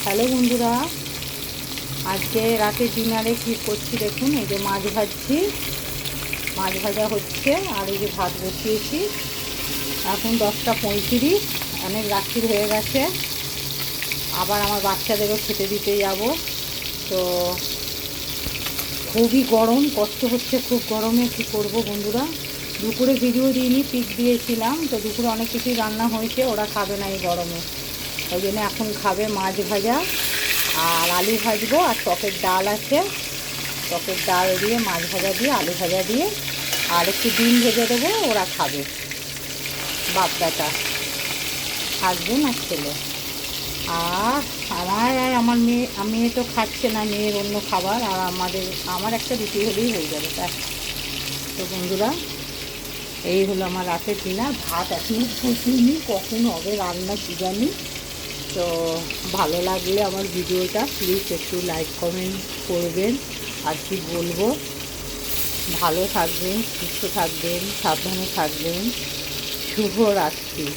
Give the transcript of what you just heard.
Hello বন্ধুরা, আজকে রাতের ডিনারে কী করছি দেখুন। এই যে মাছ ভাজছি, মাছ ভাজা হচ্ছে, আর এই যে ভাত বসিয়েছি। এখন 10টা 35, অনেক রাত্রির হয়ে গেছে। আবার আমার বাচ্চাদেরও খেতে দিতে যাব। তো খুবই গরম, কষ্ট হচ্ছে খুব গরমে। কী করব বন্ধুরা, দুপুরে ভিডিও দিইনি, পিক দিয়েছিলাম। তো দুপুরে অনেক কিছুই রান্না হয়েছে, ওরা খাবে না এই গরমে। ওই জন্য এখন খাবে মাছ ভাজা আর আলু ভাজবো, আর টকের ডাল আছে, টকের ডাল দিয়ে মাছ ভাজা দিয়ে আলু ভাজা দিয়ে আর একটু ডিম ভেজে দেবো, ওরা খাবে। বাপ বেটা, হাসবেন আর ছেলে। আর আমার মেয়ে তো খাচ্ছে না, মেয়ের অন্য খাবার, আর আমার একটা রুটি হলেই হয়ে যাবে তা। তো বন্ধুরা, এই হলো আমার রাতের ডিনার। ভাত এখনও বসিনি, কখন হবে রান্না কী জানি। তো ভালো লাগলে আমার ভিডিওটা প্লিজ একটু লাইক কমেন্ট করবেন। আর কি বলবো, ভালো থাকবেন, সুস্থ থাকবেন, সাবধানে থাকবেন। শুভরাত্রি।